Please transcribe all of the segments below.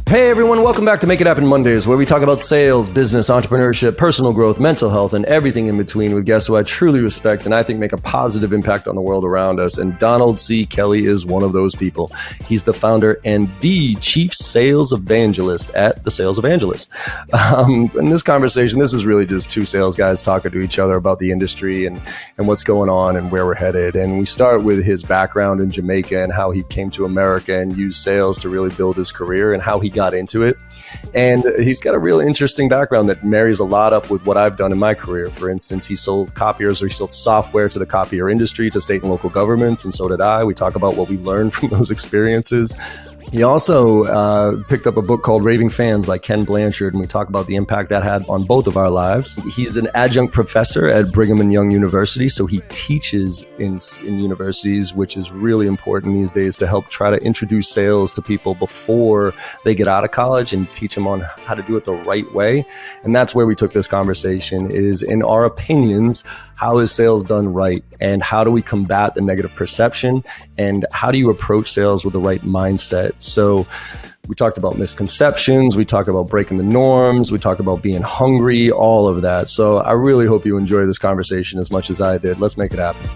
Hey everyone, welcome back to Make It Happen Mondays, where we talk about sales, business, entrepreneurship, personal growth, mental health, and everything in between with guests who I truly respect and I think make a positive impact on the world around us. And Donald C. Kelly is one of those people. He's the founder and the chief sales evangelist at the Sales Evangelist. In this conversation, this is really just two sales guys talking to each other about the industry and what's going on and where we're headed. And we start with his background in Jamaica and how he came to America and used sales to really build his career and how he got into it. And he's got a real interesting background that marries a lot up with what I've done in my career. For instance, he sold copiers, or he sold software to the copier industry, to state and local governments, and so did I. We talk about what we learned from those experiences. He also picked up a book called Raving Fans by Ken Blanchard, and we talk about the impact that had on both of our lives. He's an adjunct professor at Brigham and Young University, so he teaches in universities, which is really important these days to help try to introduce sales to people before they get out of college and teach them on how to do it the right way. And that's where we took this conversation is, in our opinions, how is sales done right? And how do we combat the negative perception? And how do you approach sales with the right mindset? So we talked about misconceptions. We talked about breaking the norms. We talked about being hungry, all of that. So I really hope you enjoy this conversation as much as I did. Let's make it happen.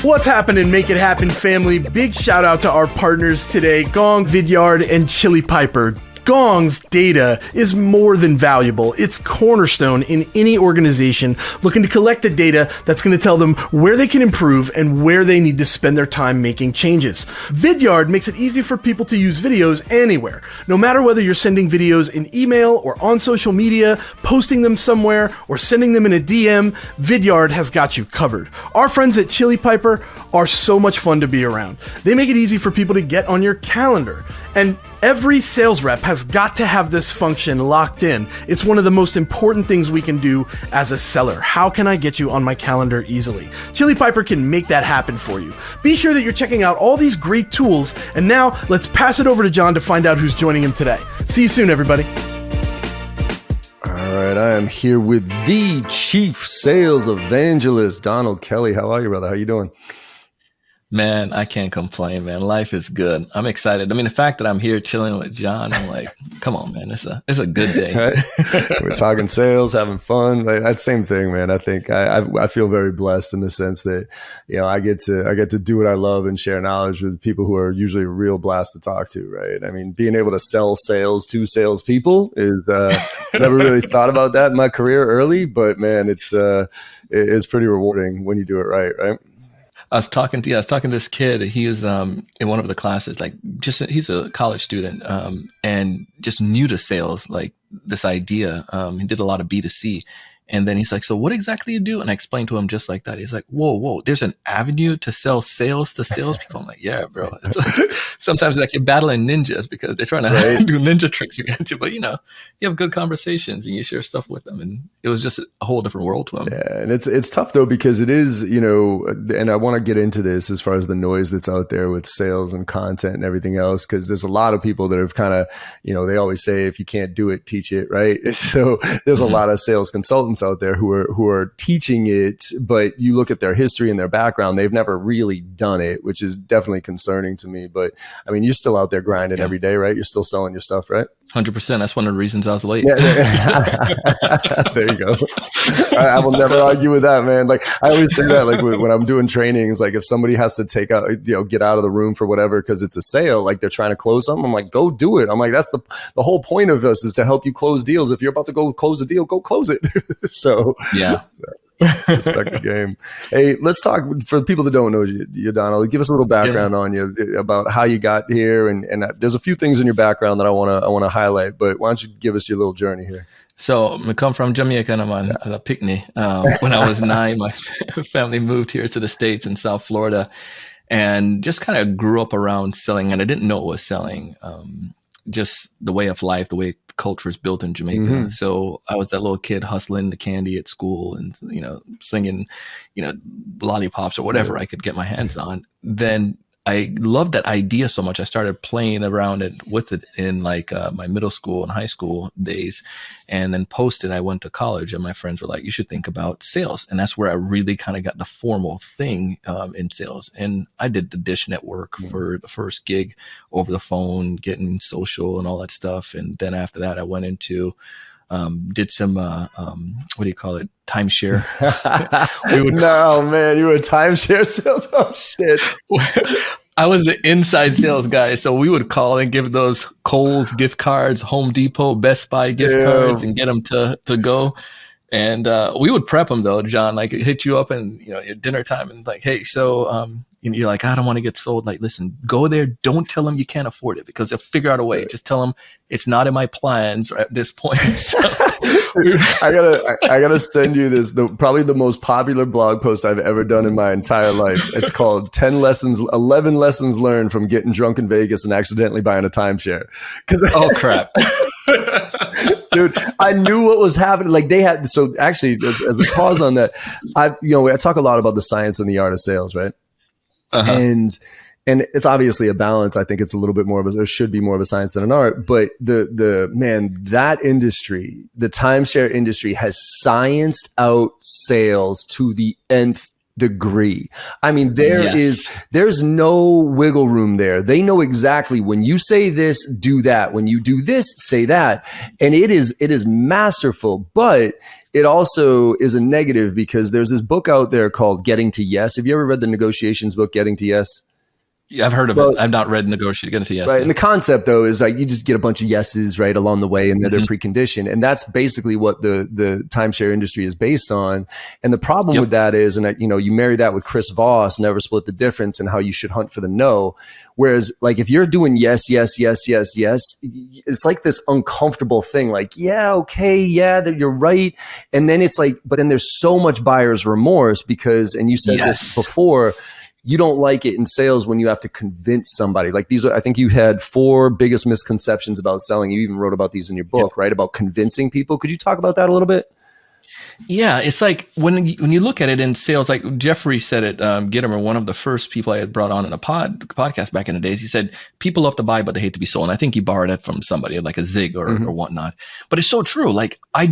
What's happening, Make It Happen family? Big shout out to our partners today, Gong, Vidyard, and Chili Piper. Gong's data is more than valuable. It's cornerstone in any organization looking to collect the data that's going to tell them where they can improve and where they need to spend their time making changes. Vidyard makes it easy for people to use videos anywhere. No matter whether you're sending videos in email or on social media, posting them somewhere, or sending them in a DM, Vidyard has got you covered. Our friends at Chili Piper are so much fun to be around. They make it easy for people to get on your calendar. And every sales rep has got to have this function locked in. It's one of the most important things we can do as a seller. How can I get you on my calendar easily? Chili Piper can make that happen for you. Be sure that you're checking out all these great tools. And now let's pass it over to John to find out who's joining him today. See you soon, everybody. All right, I am here with the chief sales evangelist, Donald Kelly. How are you, brother? How you doing? Man, I can't complain, man. Life is good. I'm excited. I mean, the fact that I'm here chilling with John, I'm like, come on, man. It's a good day. Right? We're talking sales, having fun. Like, same thing, man. I think I feel very blessed in the sense that, you know, I get to do what I love and share knowledge with people who are usually a real blast to talk to, right? I mean, being able to sell sales to salespeople is never really thought about that in my career early, but man, it's pretty rewarding when you do it right? I was talking to this kid. He was in one of the classes, he's a college student and just new to sales, like this idea. He did a lot of B2C. And then he's like, so what exactly do you do? And I explained to him just like that. He's like, whoa, there's an avenue to sell sales to salespeople. I'm like, yeah, bro. Sometimes like you're battling ninjas because they're trying to do ninja tricks against you. But, you know, you have good conversations and you share stuff with them. And it was just a whole different world to him. Yeah, and it's tough, though, because it is, you know, and I want to get into this as far as the noise that's out there with sales and content and everything else, because there's a lot of people that have kind of, you know, they always say, if you can't do it, teach it, right? So there's a lot of sales consultants out there who are teaching it, but you look at their history and their background, they've never really done it, which is definitely concerning to me. But I mean, you're still out there grinding every day, right? You're still selling your stuff, right? 100%. That's one of the reasons I was late. Yeah. There you go. I will never argue with that, man. Like I always say that, like when I'm doing trainings, like if somebody has to take out, you know, get out of the room for whatever, because it's a sale, like they're trying to close something, I'm like, go do it. I'm like, that's the whole point of this is to help you close deals. If you're about to go close a deal, go close it. So yeah. Respect the game. Hey, let's talk for the people that don't know you, Donald. Give us a little background on you about how you got here, and there's a few things in your background that I want to highlight. But why don't you give us your little journey here? So I come from Jamaica, and I'm on a picnic. When I was 9, my family moved here to the States in South Florida, and just kind of grew up around selling, and I didn't know it was selling. Just the way of life, the way culture is built in Jamaica. Mm-hmm. So I was that little kid hustling the candy at school and, you know, singing, you know, lollipops or whatever I could get my hands on. Then I loved that idea so much. I started playing around with it in like my middle school and high school days, and then I went to college, and my friends were like, "You should think about sales," and that's where I really kind of got the formal thing in sales. And I did the Dish Network for the first gig over the phone, getting social and all that stuff. And then after that, I went into did some what do you call it, timeshare. No, man, you were a timeshare sales. Oh shit. I was the inside sales guy, so we would call and give those Kohl's gift cards, Home Depot, Best Buy gift cards, and get them to go. And we would prep them though, John. Like hit you up and at dinner time and like, hey, so and you're like, I don't want to get sold. Like, listen, go there. Don't tell them you can't afford it because they'll figure out a way. Just tell them it's not in my plans at this point. So, I gotta send you this. Probably the most popular blog post I've ever done in my entire life. It's called 11 lessons learned from getting drunk in Vegas and accidentally buying a timeshare. Oh crap. Dude, I knew what was happening. Like they had, so actually as a pause on that, I talk a lot about the science and the art of sales, right? Uh-huh. And it's obviously a balance. I think it's a little bit more of it should be more of a science than an art. But that industry, the timeshare industry, has scienced out sales to the nth degree. I mean, there's no wiggle room there. They know exactly when you say this, do that. When you do this, say that. And it is masterful, but it also is a negative because there's this book out there called Getting to Yes. Have you ever read the negotiations book, Getting to Yes? Yeah, I've heard of it. I've not read Getting to Yes. Right. And the concept though is like you just get a bunch of yeses right along the way and they're preconditioned. And that's basically what the timeshare industry is based on. And the problem with that is, and you marry that with Chris Voss, Never Split the Difference, and how you should hunt for the no. Whereas like if you're doing yes, yes, yes, yes, yes, it's like this uncomfortable thing. Like, yeah, okay, yeah, that you're right. And then it's like, but then there's so much buyer's remorse because, and you said this before, you don't like it in sales when you have to convince somebody. Like I think you had 4 biggest misconceptions about selling. You even wrote about these in your book, right? About convincing people. Could you talk about that a little bit? Yeah, it's like when you look at it in sales, like Jeffrey said it, Gittimer, one of the first people I had brought on in a podcast back in the days, he said, people love to buy, but they hate to be sold. And I think he borrowed it from somebody like a Zig or whatnot. But it's so true. Like I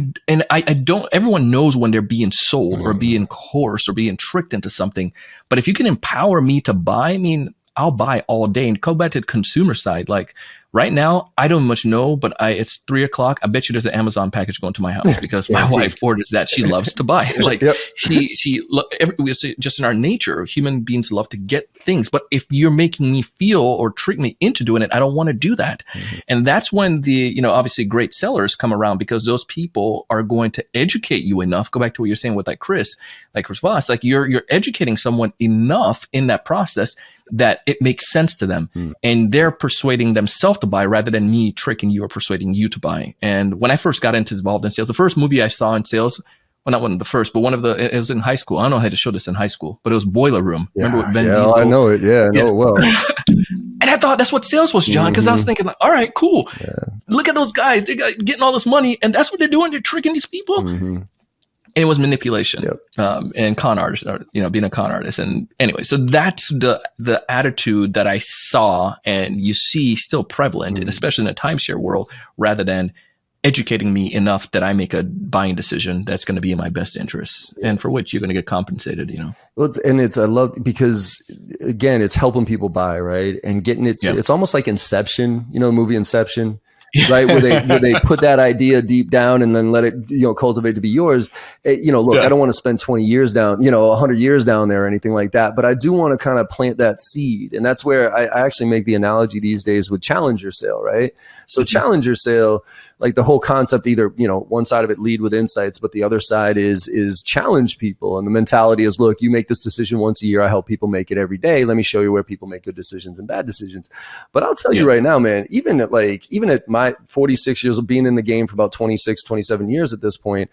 don't, everyone knows when they're being sold or being coerced or being tricked into something. But if you can empower me to buy, I mean, I'll buy all day. And go back to the consumer side, like right now, I don't much know, but it's 3:00. I bet you there's an Amazon package going to my house because my wife orders that. She loves to buy. Like it's just in our nature, human beings love to get things. But if you're making me feel or trick me into doing it, I don't want to do that. And that's when the, obviously great sellers come around because those people are going to educate you enough. Go back to what you're saying with like Chris Voss, like you're educating someone enough in that process that it makes sense to them and they're persuading themselves to buy rather than me tricking you or persuading you to buy. And when I first got involved in sales, the first movie I saw in sales, well, not one of the first, but it was in high school. I don't know how to show this in high school, but it was Boiler Room. Remember what Vin Diesel? I know it. Yeah, I know it well. And I thought that's what sales was, John, because I was thinking like, all right, cool. Yeah. Look at those guys. They're getting all this money and that's what they're doing. They're tricking these people. And it was manipulation and con artists, or, being a con artist. And anyway, so that's the attitude that I saw and you see still prevalent, and especially in the timeshare world, rather than educating me enough that I make a buying decision that's going to be in my best interest and for which you're going to get compensated, Well, I love because again, it's helping people buy, right? And getting it, it's almost like Inception, the movie Inception. Right, where they put that idea deep down and then let it cultivate to be yours. Look, I don't want to spend 20 years down, 100 years down there or anything like that, but I do want to kind of plant that seed, and that's where I actually make the analogy these days with challenger sale, right? So challenger sale, like the whole concept, either one side of it lead with insights, but the other side is challenge people, and the mentality is, look, you make this decision once a year, I help people make it every day. Let me show you where people make good decisions and bad decisions. But I'll tell you right now, man, even at my 46 years of being in the game for about 26, 27 years at this point,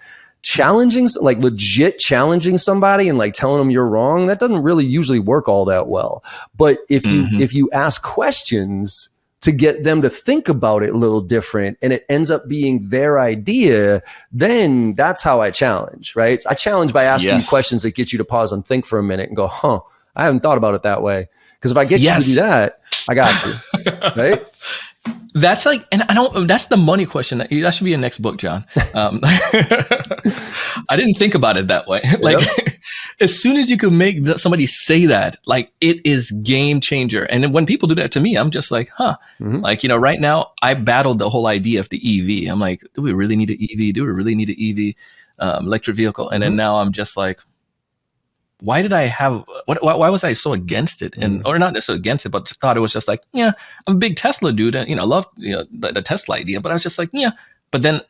legit challenging somebody and like telling them you're wrong, that doesn't really usually work all that well. But if you ask questions to get them to think about it a little different and it ends up being their idea, then that's how I challenge, right? I challenge by asking you questions that get you to pause and think for a minute and go, I haven't thought about it that way. Because if I get you to do that, I got you. Right? That's like, and that's the money question. That should be a next book, John. I didn't think about it that way. Like, as soon as you can make somebody say that, like, it is game changer. And then when people do that to me, I'm just like, like, right now I battled the whole idea of the EV. I'm like, do we really need an EV? Do we really need an EV, electric vehicle? And then now I'm just like, why was I so against it? And, or not necessarily against it, but just thought it was just like, yeah, I'm a big Tesla dude and, love, the Tesla idea, but I was just like, yeah, but then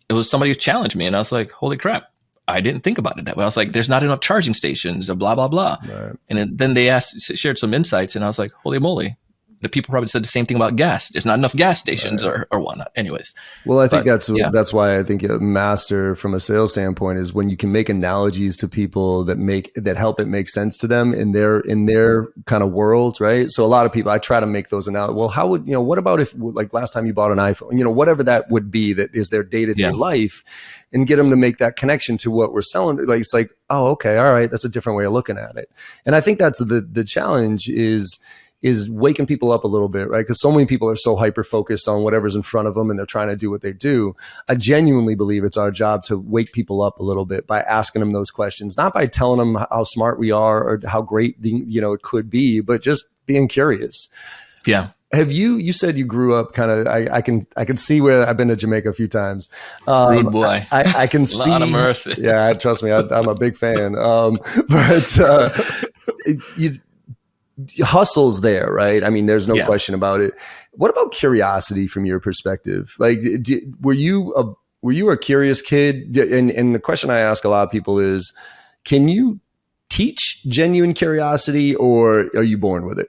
it was somebody who challenged me and I was like, holy crap, I didn't think about it that way. I was like, there's not enough charging stations or blah, blah, blah. Right. And then they shared some insights and I was like, holy moly. The people probably said the same thing about gas. There's not enough gas stations or whatnot. Anyways. Well, I think that's why I think a master from a sales standpoint is when you can make analogies to people that help it make sense to them in their kind of world, right? So a lot of people, I try to make those analogies. Well, how would, what about if, like, last time you bought an iPhone, whatever that would be that is their day-to-day life, and get them to make that connection to what we're selling. Like, it's like, oh, okay, all right, that's a different way of looking at it. And I think that's the challenge is waking people up a little bit, right? Because so many people are so hyper-focused on whatever's in front of them and they're trying to do what they do. I genuinely believe it's our job to wake people up a little bit by asking them those questions, not by telling them how smart we are or how great it could be, but just being curious. Yeah. Have you said you grew up kind of, I can see where I've been to Jamaica a few times. Rude boy. I can see. A lot of mercy. Yeah, trust me, I'm a big fan. But hustle's there, right? I mean, there's no question about it. What about curiosity from your perspective? Like, were you a curious kid? And the question I ask a lot of people is, can you teach genuine curiosity, or are you born with it?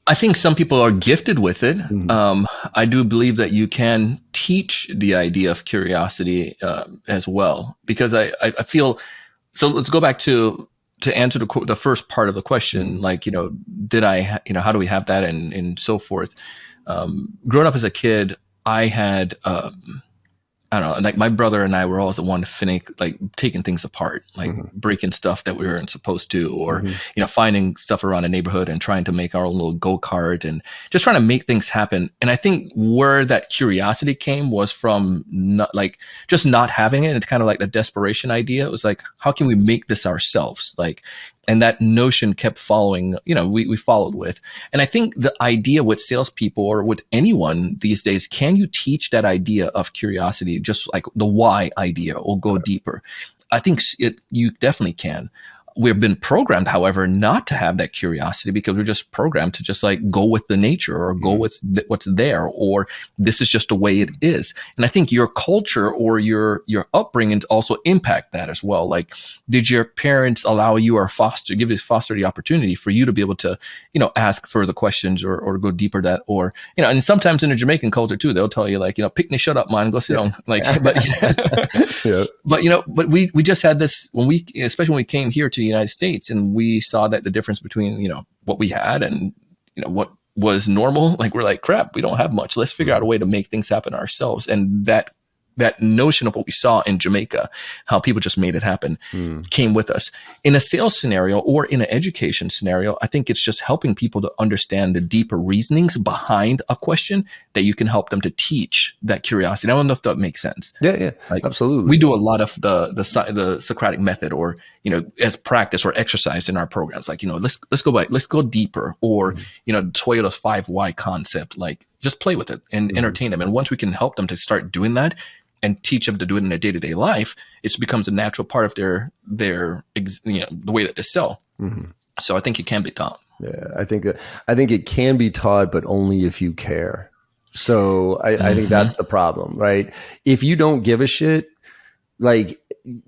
I think some people are gifted with it. I do believe that you can teach the idea of curiosity as well, because I feel, so let's go back to answer the first part of the question, like, did I, how do we have that and so forth. Growing up as a kid, I had, I don't know, like my brother and I were always the one like taking things apart, like breaking stuff that we weren't supposed to, or, finding stuff around the neighborhood and trying to make our own little go-kart and just trying to make things happen. And I think where that curiosity came was from not having it. It's kind of like the desperation idea. It was like, how can we make this ourselves? Like, and that notion kept following, we followed with. And I think the idea with salespeople or with anyone these days, can you teach that idea of curiosity, just like the why idea, or go deeper? I think you definitely can. We've been programmed, however, not to have that curiosity, because we're just programmed to just like go with the nature, or go with what's there, or this is just the way it is. And I think your culture or your upbringing also impact that as well. Like, did your parents allow you or foster the opportunity for you to be able to, ask further questions or go deeper that, or, and sometimes in the Jamaican culture too, they'll tell you like, picnic, shut up, man, go sit down. Like, but, but we just had this especially when we came here to the United States, and we saw that the difference between, what we had and, what was normal, like, we're like, crap, we don't have much. Let's figure out a way to make things happen ourselves. And that notion of what we saw in Jamaica, how people just made it happen, came with us. In a sales scenario or in an education scenario, I think it's just helping people to understand the deeper reasonings behind a question that you can help them to teach that curiosity. I don't know if that makes sense. Yeah, like, absolutely. We do a lot of the Socratic method, or, as practice or exercise in our programs. Like, let's go back, let's go deeper, or, Toyota's 5 why concept, like, just play with it and entertain them. And once we can help them to start doing that, and teach them to do it in their day-to-day life, it becomes a natural part of their the way that they sell. So I think it can be taught. Yeah, I think it can be taught, but only if you care. So I think that's the problem, right? If you don't give a shit, like,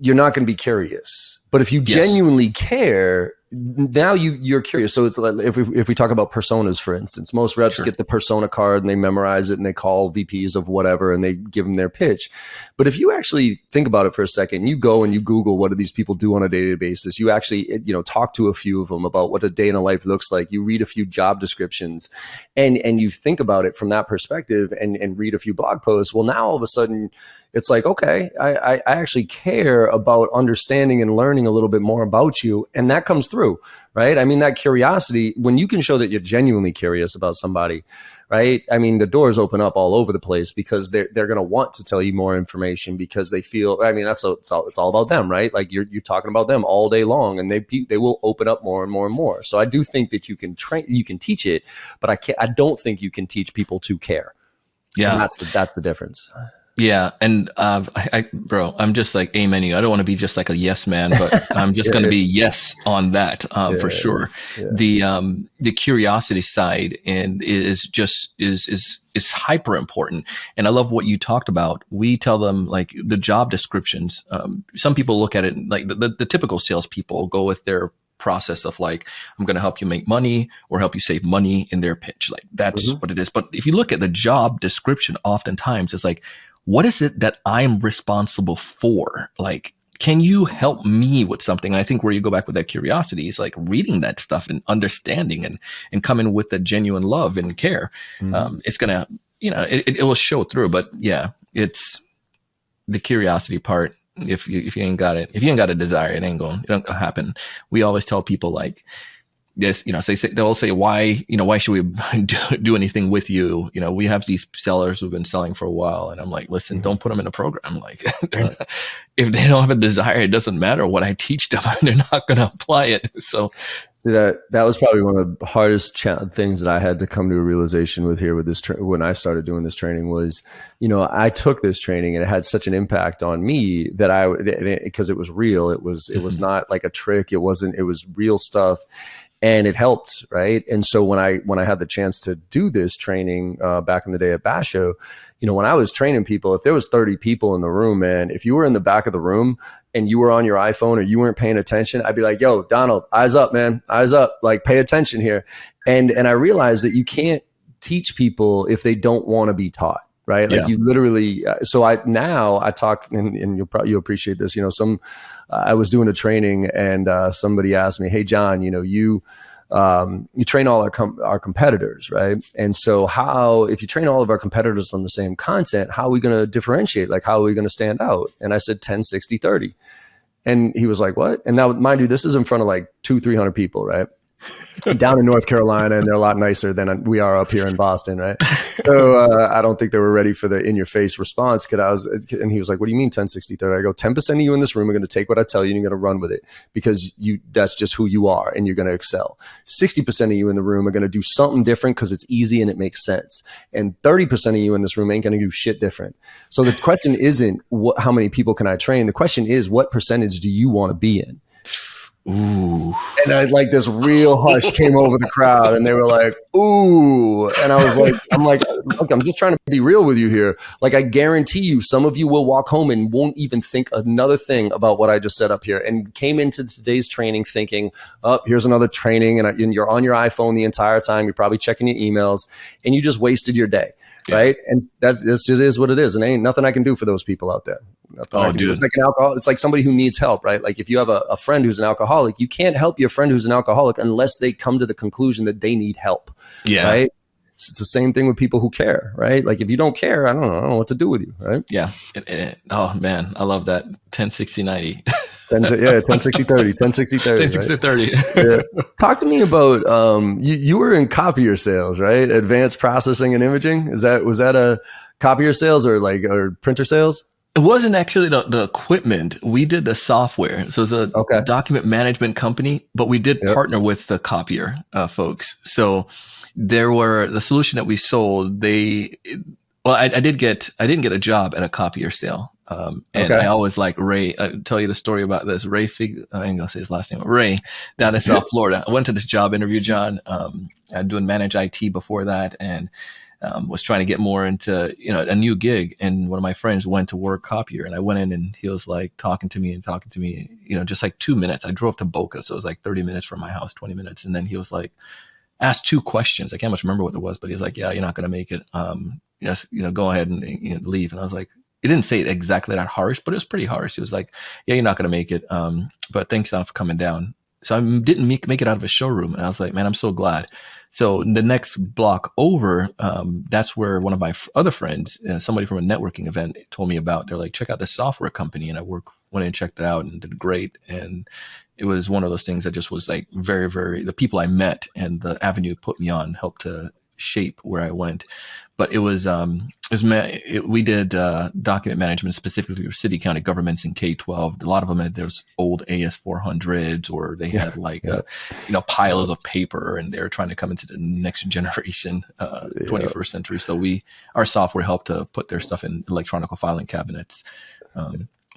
you're not going to be curious. But if you genuinely care, now you're curious. So it's like, if we talk about personas, for instance, most reps get the persona card and they memorize it and they call VPs of whatever and they give them their pitch. But if you actually think about it for a second, you go and you Google, what do these people do on a daily basis? You actually, talk to a few of them about what a day in a life looks like. You read a few job descriptions and you think about it from that perspective and read a few blog posts. Well, now all of a sudden it's like, okay, I actually care about understanding and learning a little bit more about you. And that comes through. true, right? I mean, that curiosity, when you can show that you're genuinely curious about somebody, right? I mean, the doors open up all over the place because they're going to want to tell you more information because they feel, I mean, it's all about them, right? Like you're talking about them all day long, and they will open up more and more and more. So I do think that you can teach it, but I don't think you can teach people to care. Yeah. And that's the difference. Yeah. And, bro, I'm just like, amen you. I don't want to be just like a yes man, but I'm just going to be yes on that, for sure. Yeah. The curiosity side and is hyper important. And I love what you talked about. We tell them like the job descriptions. Some people look at it like the typical salespeople go with their process of like, I'm going to help you make money or help you save money in their pitch. Like that's what it is. But if you look at the job description, oftentimes it's like, what is it that I'm responsible for? Like, can you help me with something? And I think where you go back with that curiosity is like reading that stuff and understanding and coming with a genuine love and care. It's going to, it will show through, but yeah, it's the curiosity part. If you ain't got it, if you ain't got a desire, it ain't going to happen. We always tell people like this, they'll say, why should we do anything with you? We have these sellers who've been selling for a while. And I'm like, listen, don't put them in a program. Like if they don't have a desire, it doesn't matter what I teach them. They're not going to apply it. So see, that was probably one of the hardest things that I had to come to a realization with here with this when I started doing this training was, I took this training and it had such an impact on me that because it was real. It was not like a trick. It was real stuff. And it helped, right? And so when I had the chance to do this training back in the day at Basho, when I was training people, if there was 30 people in the room, man, if you were in the back of the room and you were on your iPhone or you weren't paying attention, I'd be like, yo, Donald, eyes up, man, eyes up, like pay attention here. And I realized that you can't teach people if they don't want to be taught. Right. Like you literally. So I talk and you'll appreciate this. I was doing a training and somebody asked me, hey, John, you train all our competitors. Right. And so if you train all of our competitors on the same content, how are we going to differentiate? Like, how are we going to stand out? And I said 10, 60, 30. And he was like, what? And now, mind you, this is in front of like 200-300 people. Right. Down in North Carolina, and they're a lot nicer than we are up here in Boston, right? So I don't think they were ready for the in-your-face response. And he was like, what do you mean 10, 60, 30? I go, 10% of you in this room are going to take what I tell you and you're going to run with it because that's just who you are and you're going to excel. 60% of you in the room are going to do something different because it's easy and it makes sense. And 30% of you in this room ain't going to do shit different. So the question isn't how many people can I train? The question is, what percentage do you want to be in? Ooh. And like this real hush came over the crowd and they were like, ooh. And I was like, look, I'm just trying to be real with you here. Like, I guarantee you, some of you will walk home and won't even think another thing about what I just said up here and came into today's training thinking, oh, here's another training. And you're on your iPhone the entire time. You're probably checking your emails and you just wasted your day. Yeah. Right. And this just is what it is. And ain't nothing I can do for those people out there. Dude. It's like an alcohol. It's like somebody who needs help, right? Like if you have a friend who's an alcoholic, you can't help your friend who's an alcoholic unless they come to the conclusion that they need help. Yeah. Right. It's the same thing with people who care, right? Like if you don't care, I don't know what to do with you, right? Yeah. Oh man, I love that 10, 60, 90. 10, 60, 30, 10, 60, 30. 10, 60, 30. Yeah. Talk to me about, you were in copier sales, right? Advanced processing and imaging. Was that a copier sales or printer sales? It wasn't actually the equipment. We did the software. So it's a document management company, but we did partner with the copier folks. So the solution that we sold, I didn't get a job at a copier sale. And I always like Ray. I'll tell you the story about this. I ain't gonna say his last name. Ray down in South Florida. I went to this job interview, John. I doing managed IT before that, and was trying to get more into a new gig. And one of my friends went to work copier, and I went in, and he was like talking to me, just like 2 minutes. I drove to Boca, so it was like 30 minutes from my house, 20 minutes, and then he was like asked 2 questions. I can't much remember what it was, but he was like, "Yeah, you're not gonna make it. Yes, go ahead and leave." And I was like. He didn't say it exactly that harsh, but it was pretty harsh. He was like, yeah, you're not going to make it. But thanks for coming down. So I didn't make it out of a showroom. And I was like, man, I'm so glad. So the next block over, that's where one of my other friends, somebody from a networking event told me about. They're like, check out this software company. And I work went and checked it out and did great. And it was one of those things that just was like very, very, the people I met and the avenue it put me on helped to shape where I went. But we did document management specifically for city, county governments in K-12. A lot of them had those old AS400s, or they had piles of paper, and they're trying to come into the next generation, 21st century. So our software helped to put their stuff in electronic filing cabinets.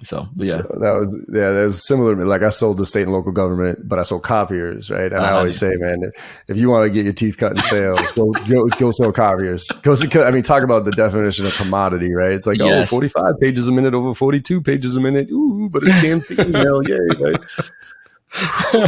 So that was similar. Like I sold to state and local government, but I sold copiers, right? And I always say, man, if you want to get your teeth cut in sales, go sell copiers. Talk about the definition of commodity, right? It's like, 45 pages a minute over 42 pages a minute. Ooh, but it scans the email, yay, right?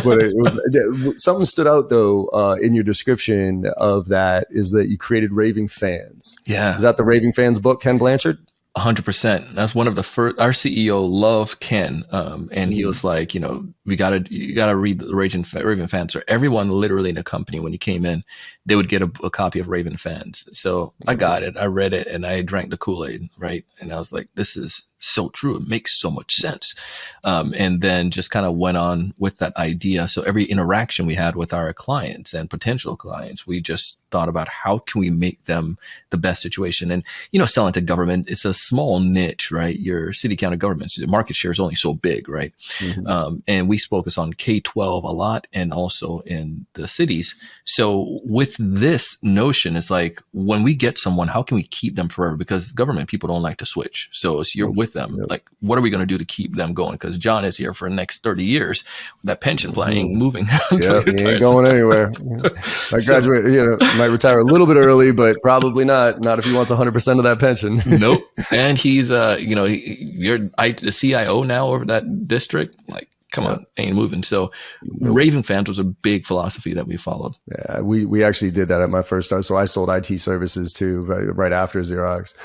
But something stood out though in your description of that is that you created raving fans. Yeah, is that the Raving Fans book, Ken Blanchard? 100%. That's one of the first. Our CEO loved Ken, and he was like, you gotta read the Raven Fans. Or everyone literally in the company, when he came in, they would get a copy of Raven Fans. So I got it, I read it, and I drank the Kool-Aid, right? And I was like, this is so true. It makes so much sense. And then just kind of went on with that idea. So every interaction we had with our clients and potential clients, we just thought about how can we make them the best situation. And, selling to government, it's a small niche, right? Your city, county governments, the market share is only so big, right? Mm-hmm. And we focus on K-12 a lot and also in the cities. So with this notion, it's like when we get someone, how can we keep them forever? Because government people don't like to switch. So you're with them. Yep. Like, what are we going to do to keep them going? Because John is here for the next 30 years. That pension plan ain't moving. Yeah, he ain't going anywhere. I graduate, might retire a little bit early, but probably not. Not if he wants 100% of that pension. Nope. And he's, you're the CIO now over that district. Like, come on, ain't moving. So Raven Fans was a big philosophy that we followed. Yeah, we actually did that at my first start. So I sold IT services too, right after Xerox.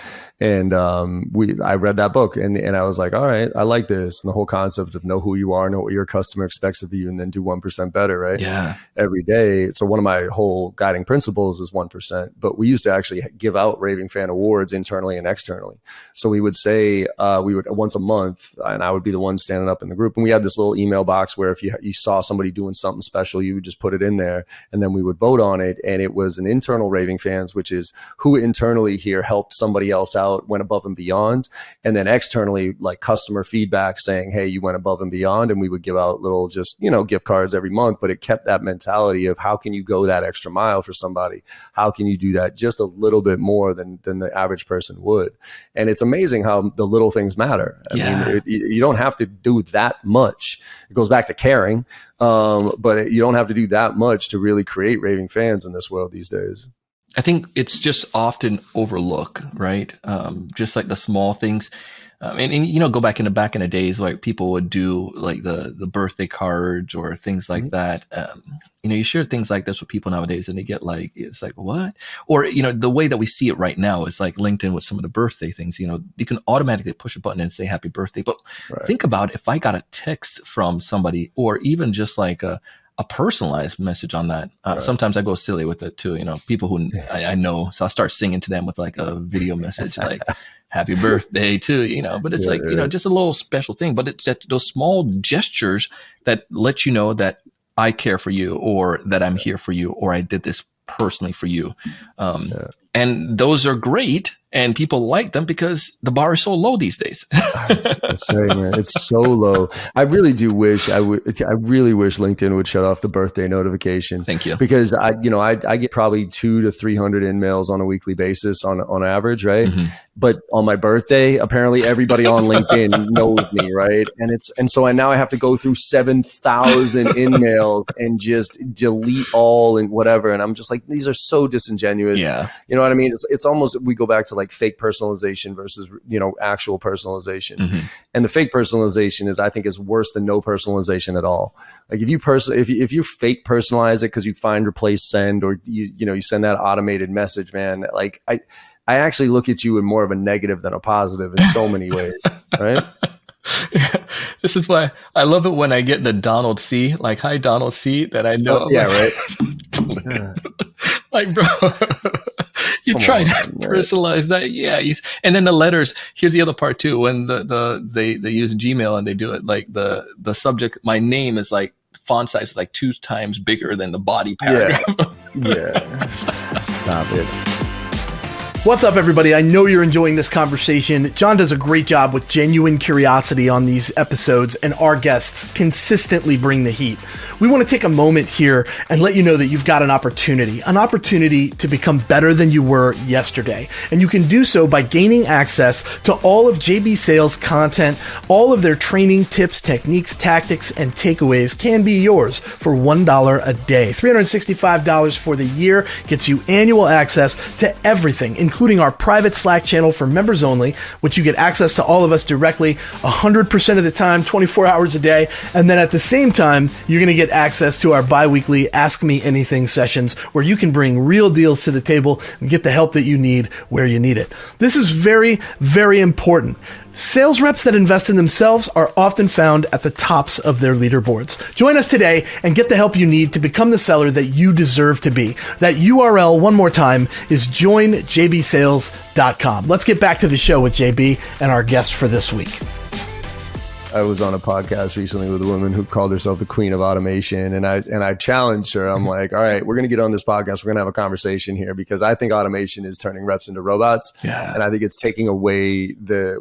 And I read that book and I was like, all right, I like this. And the whole concept of know who you are, know what your customer expects of you, and then do 1% better, right? Yeah. Every day. So one of my whole guiding principles is 1%. But we used to actually give out Raving Fan awards internally and externally. So we would say we would once a month, and I would be the one standing up in the group. And we had this little email box where if you saw somebody doing something special, you would just put it in there, and then we would vote on it. And it was an internal Raving Fans, which is who internally here helped somebody else out, went above and beyond, and then externally, like customer feedback saying, hey, you went above and beyond. And we would give out little just gift cards every month, but it kept that mentality of how can you go that extra mile for somebody? How can you do that just a little bit more than the average person would? And it's amazing how the little things matter. I mean, you don't have to do that much. It goes back to caring, but you don't have to do that much to really create raving fans in this world these days. I think it's just often overlooked, right? Just like the small things. And go back in the days, like people would do like the birthday cards or things like that. You share things like this with people nowadays and they get like, it's like, what? Or, the way that we see it right now is like LinkedIn with some of the birthday things, you can automatically push a button and say happy birthday. But think about if I got a text from somebody or even just like a personalized message on that. Sometimes I go silly with it too. People who I know, so I'll start singing to them with like a video message, like happy birthday too, but it's just a little special thing, but it's that those small gestures that let you know that I care for you or that I'm here for you, or I did this personally for you. And those are great. And people like them because the bar is so low these days. I'm saying, man, it's so low. I really do wish I really wish LinkedIn would shut off the birthday notification. Thank you. Because I get probably 200 to 300 emails on a weekly basis on average, right? Mm-hmm. But on my birthday, apparently everybody on LinkedIn knows me, right? And so now I have to go through 7,000 emails and just delete all and whatever. And I'm just like, these are so disingenuous. Yeah. You know what I mean? It's almost, we go back to like fake personalization versus actual personalization. Mm-hmm. And the fake personalization I think is worse than no personalization at all. Like if you fake personalize it because you find replace send, or you send that automated message, man, like I actually look at you in more of a negative than a positive in so many ways, right? Yeah. This is why I love it when I get the Donald C, like, hi Donald C, that I know. Yeah, right. Like, bro, You Come try to on, man. personalize that. Yeah. And then the letters, here's the other part too. When they use Gmail and they do it like the subject, my name is like font size is like 2 times bigger than the body paragraph. Yeah. Stop it. What's up, everybody? I know you're enjoying this conversation. John does a great job with genuine curiosity on these episodes, and our guests consistently bring the heat. We want to take a moment here and let you know that you've got an opportunity to become better than you were yesterday. And you can do so by gaining access to all of JB Sales content. All of their training, tips, techniques, tactics, and takeaways can be yours for $1 a day. $365 for the year gets you annual access to everything, including our private Slack channel for members only, which you get access to all of us directly 100% of the time, 24 hours a day. And then at the same time, you're going to get access to our bi-weekly Ask Me Anything sessions where you can bring real deals to the table and get the help that you need where you need it. This is very, very important. Sales reps that invest in themselves are often found at the tops of their leaderboards. Join us today and get the help you need to become the seller that you deserve to be. That URL, one more time, is joinjbsales.com. Let's get back to the show with JB and our guest for this week. I was on a podcast recently with a woman who called herself the queen of automation. And I challenged her. I'm like, all right, we're going to get on this podcast. We're going to have a conversation here because I think automation is turning reps into robots. Yeah. And I think it's taking away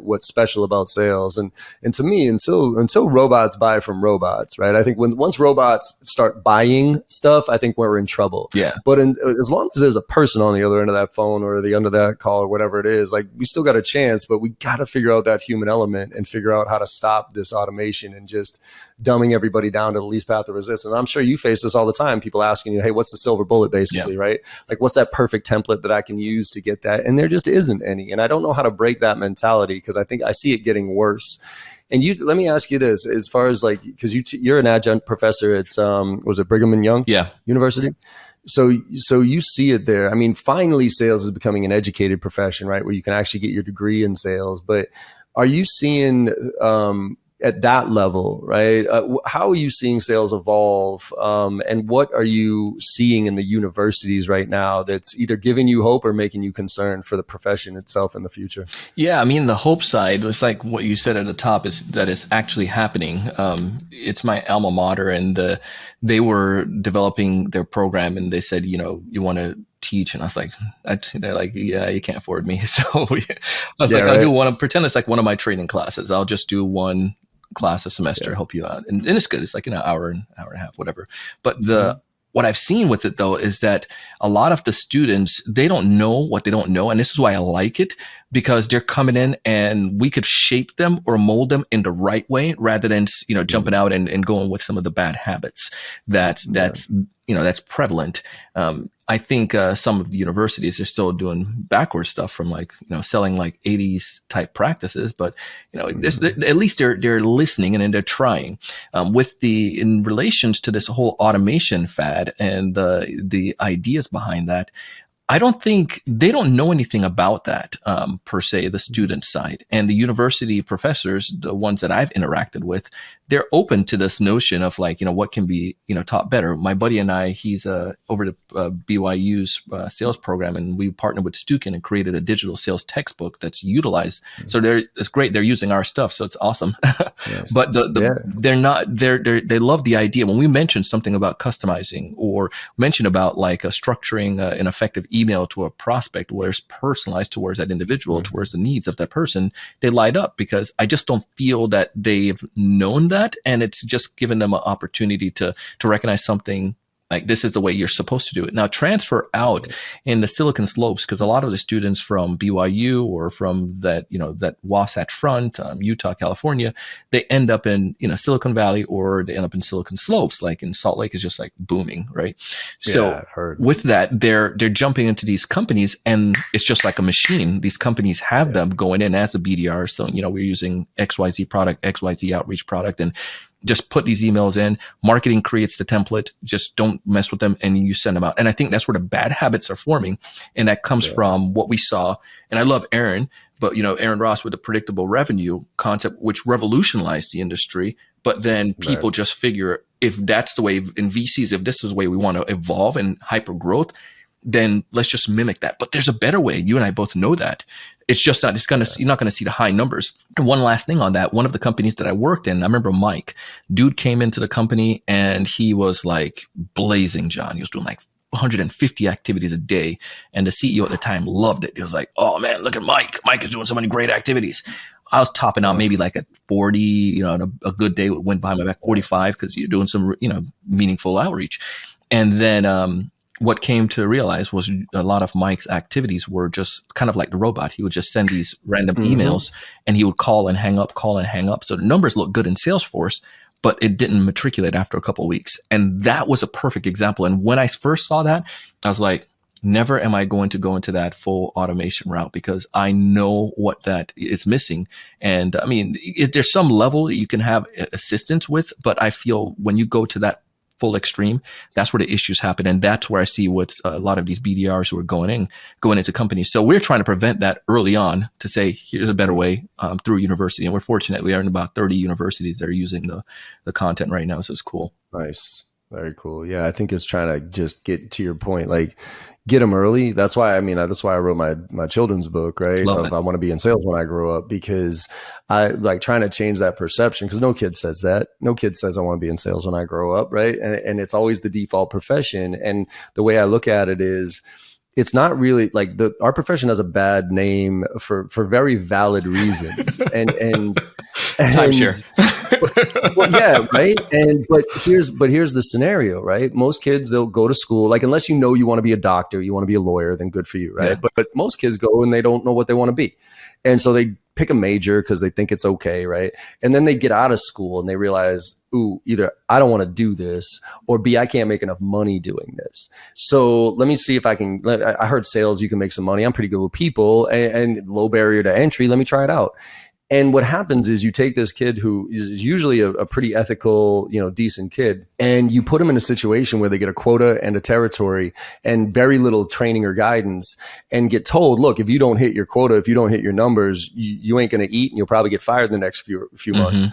what's special about sales. And to me, until robots buy from robots, right? I think once robots start buying stuff, I think we're in trouble. Yeah. But as long as there's a person on the other end of that phone or the end of that call or whatever it is, like we still got a chance, but we got to figure out that human element and figure out how to stop this automation and just dumbing everybody down to the least path of resistance. And I'm sure you face this all the time. People asking you, hey, what's the silver bullet basically, right? Like, what's that perfect template that I can use to get that? And there just isn't any. And I don't know how to break that mentality because I think I see it getting worse. And let me ask you this, as far as like, because you're an adjunct professor at, was it Brigham and Young University? So you see it there. I mean, finally, sales is becoming an educated profession, right? Where you can actually get your degree in sales. But are you seeing at that level, right? How are you seeing sales evolve? And what are you seeing in the universities right now that's either giving you hope or making you concerned for the profession itself in the future? Yeah, I mean, the hope side was like what you said at the top is that it's actually happening. It's my alma mater, and they were developing their program, and they said, you want to teach, and I was like, they're like, yeah, you can't afford me. So I was like, right. I'll pretend it's like one of my training classes. I'll just do one class a semester, help you out. And it's good. It's like an hour and a half, whatever. But what I've seen with it though, is that a lot of the students, they don't know what they don't know. And this is why I like it, because they're coming in and we could shape them or mold them in the right way rather than, jumping out and going with some of the bad habits that's prevalent. I think some of the universities are still doing backward stuff from selling like 80s type practices, but at least they're listening and they're trying. In relations to this whole automation fad and the ideas behind that, I don't think they don't know anything about that per se, the student side. And the university professors, the ones that I've interacted with, they're open to this notion of what can be, taught better. My buddy and I, he's over to BYU's sales program, and we partnered with Stukin and created a digital sales textbook that's utilized. So it's great. They're using our stuff. So it's awesome. Yes. But they're not, they love the idea. When we mentioned something about customizing or mention about structuring an effective email to a prospect where it's personalized towards that individual, towards the needs of that person, they light up, because I just don't feel that they've known that. And it's just given them an opportunity to recognize something like this is the way you're supposed to do it. Now transfer out in the Silicon Slopes, because a lot of the students from BYU or from that Wasatch Front, Utah, California, they end up in Silicon Valley, or they end up in Silicon Slopes, like in Salt Lake is just like booming, right? So with that, they're jumping into these companies, and it's just like a machine. These companies have them going in as a BDR. So we're using XYZ product, XYZ outreach product, and just put these emails in. Marketing creates the template. Just don't mess with them, and you send them out. And I think that's where the bad habits are forming. And that comes from what we saw. And I love Aaron, but Aaron Ross with the predictable revenue concept, which revolutionized the industry. But then people just figure, if that's the way in VCs, if this is the way we want to evolve and hyper growth, then let's just mimic that. But there's a better way. You and I both know that. It's just not, you're not going to see the high numbers. And one last thing on that, one of the companies that I worked in, I remember Mike, dude came into the company and he was like blazing, John. He was doing like 150 activities a day. And the CEO at the time loved it. He was like, oh man, look at Mike. Mike is doing so many great activities. I was topping out maybe like at 40, you know, a good day went behind my back 45 because you're doing some, you know, meaningful outreach. And then what came to realize was a lot of Mike's activities were just kind of like the robot. He would just send these random emails and he would call and hang up, call and hang up. So the numbers look good in Salesforce, but it didn't matriculate after a couple of weeks. And that was a perfect example. And when I first saw that, I was like, never am I going to go into that full automation route because I know what that is missing. And I mean, there's some level you can have assistance with, but I feel when you go to that full extreme, that's where the issues happen. And that's where I see what a lot of these BDRs who are going into companies. So we're trying to prevent that early on to say, here's a better way through university. And we're fortunate we are in about 30 universities that are using the content right now. So it's cool. Nice. Very cool. Yeah. I think it's trying to just get to your point, like get them early. That's why, that's why I wrote my children's book, right? I want to be in sales when I grow up, because I like trying to change that perception, because no kid says that. No kid says I want to be in sales when I grow up, right? And it's always the default profession. And the way I look at it is, it's not really like our profession has a bad name for very valid reasons. And timeshare. Well, yeah, right. But here's the scenario, right? Most kids, they'll go to school, like unless you know you want to be a doctor, you want to be a lawyer, then good for you, right? Yeah. But most kids go and they don't know what they want to be. And so they pick a major because they think it's okay, right? And then they get out of school and they realize, ooh, either I don't want to do this, or B, I can't make enough money doing this. So let me see if I can. I heard sales, you can make some money. I'm pretty good with people and low barrier to entry. Let me try it out. And what happens is you take this kid who is usually a pretty ethical, decent kid, and you put them in a situation where they get a quota and a territory and very little training or guidance, and get told, look, if you don't hit your quota, if you don't hit your numbers, you ain't going to eat and you'll probably get fired in the next few months.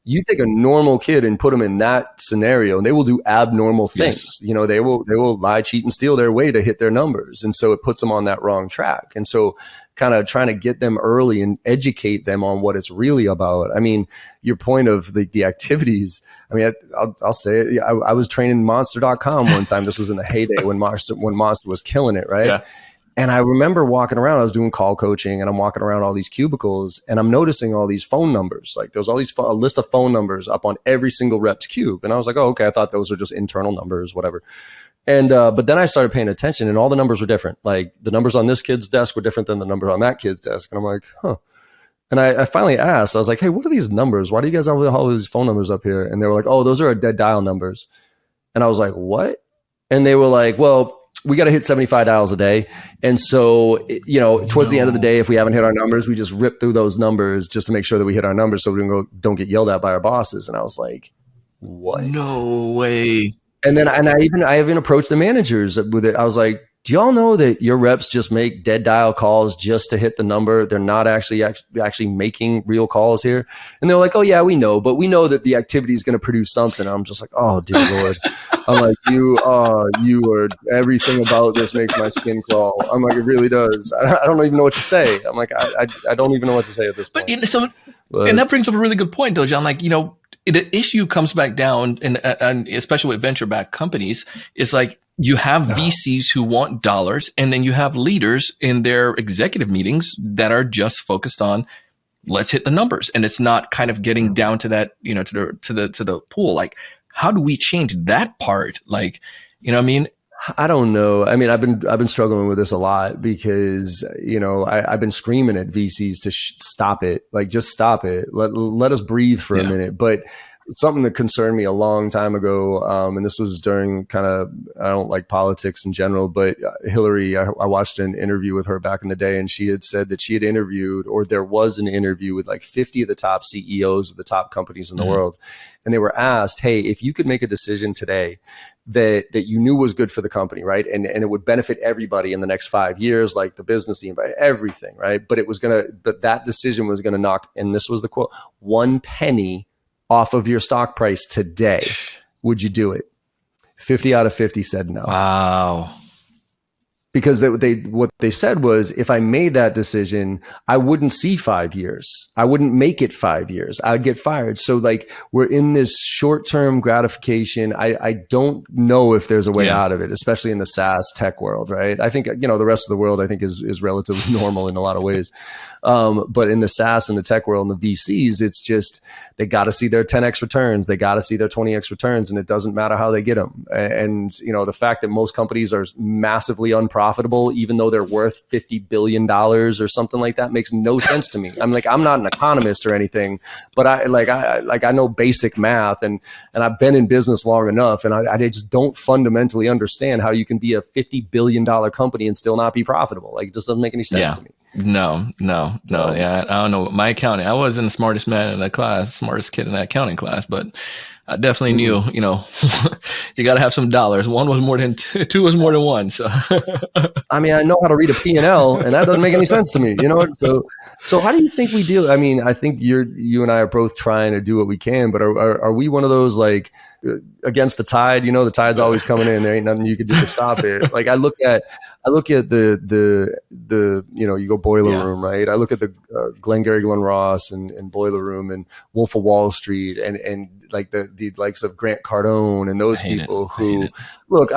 You take a normal kid and put them in that scenario, and they will do abnormal things. Yes. They will lie, cheat, and steal their way to hit their numbers. And so it puts them on that wrong track. And so kind of trying to get them early and educate them on what it's really about. I mean, your point of the activities, I'll say it. I was training Monster.com one time. This was in the heyday when Monster was killing it, right? Yeah. And I remember walking around, I was doing call coaching, and I'm walking around all these cubicles, and I'm noticing all these phone numbers. Like there's all these a list of phone numbers up on every single rep's cube. And I was like, oh, okay. I thought those were just internal numbers, whatever. And, but then I started paying attention, and all the numbers were different. Like the numbers on this kid's desk were different than the numbers on that kid's desk. And I'm like, huh. And I finally asked, I was like, hey, what are these numbers? Why do you guys have all these phone numbers up here? And they were like, oh, those are our dead dial numbers. And I was like, what? And they were like, well, we got to hit 75 dials a day. And so, towards the end of the day, if we haven't hit our numbers, we just rip through those numbers just to make sure that we hit our numbers so we don't get yelled at by our bosses. And I was like, what? No way. And then I even approached the managers with it. I was like, do y'all know that your reps just make dead dial calls just to hit the number? They're not actually making real calls here. And they're like, oh yeah, we know, but we know that the activity is going to produce something. I'm just like, oh dear Lord. I'm like, you are, everything about this makes my skin crawl. I'm like, it really does. I don't even know what to say. I'm like, I don't even know what to say at this point. And that brings up a really good point though, John. Like, the issue comes back down, and especially with venture-backed companies, is like you have VCs who want dollars, and then you have leaders in their executive meetings that are just focused on let's hit the numbers, and it's not kind of getting down to that, to the pool. Like, how do we change that part? Like, what I mean? I don't know. I mean, I've been struggling with this a lot because, I've been screaming at VCs to stop it. Like, just stop it. Let us breathe for a minute. But something that concerned me a long time ago, and this was during I don't like politics in general, but Hillary, I watched an interview with her back in the day, and she had said that she had interviewed, or there was an interview with like 50 of the top CEOs of the top companies in the world. And they were asked, hey, if you could make a decision today that you knew was good for the company, right? And it would benefit everybody in the next 5 years, like the business team, everything, right? But that decision was gonna knock, and this was the quote, 1 penny off of your stock price today. Would you do it? 50 out of 50 said no. Wow. because what they said was, if I made that decision, I wouldn't see 5 years. I wouldn't make it 5 years. I'd get fired. So like, we're in this short-term gratification. I don't know if there's a way out of it, especially in the SaaS tech world, right? I think, the rest of the world, I think is relatively normal in a lot of ways. But in the SaaS and the tech world and the VCs, it's just, they got to see their 10x returns. They got to see their 20x returns, and it doesn't matter how they get them. And, the fact that most companies are massively unprofitable, even though they're worth $50 billion or something like that, makes no sense to me. I'm not an economist or anything, but I know basic math, and I've been in business long enough, and I just don't fundamentally understand how you can be a $50 billion company and still not be profitable. Like, it just doesn't make any sense to me. No. Yeah, I don't know. My accounting, I wasn't the smartest man in the class, smartest kid in that accounting class, but I definitely knew, you got to have some dollars. One was more than two, two was more than one. So, I know how to read a P&L, and that doesn't make any sense to me, So how do you think we deal? I think you and I are both trying to do what we can, but are we one of those, like, against the tide? The tide's always coming in. There ain't nothing you can do to stop it. Like, I look at the you go Boiler Room, right? I look at the Glengarry Glen Ross and Boiler Room and Wolf of Wall Street and like the likes of Grant Cardone and those people who look,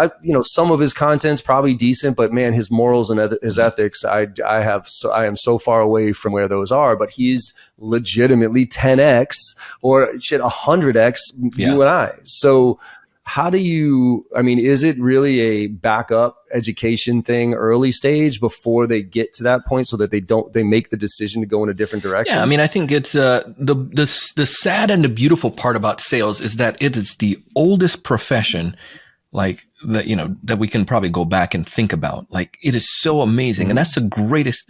some of his content's probably decent, but man, his morals and his ethics, I am so far away from where those are, but he's legitimately 10x or 100x you and I. So how do you, is it really a backup education thing early stage before they get to that point so that they make the decision to go in a different direction? Yeah, I think it's the sad and the beautiful part about sales is that it is the oldest profession, like, that we can probably go back and think about. Like, it is so amazing. And that's the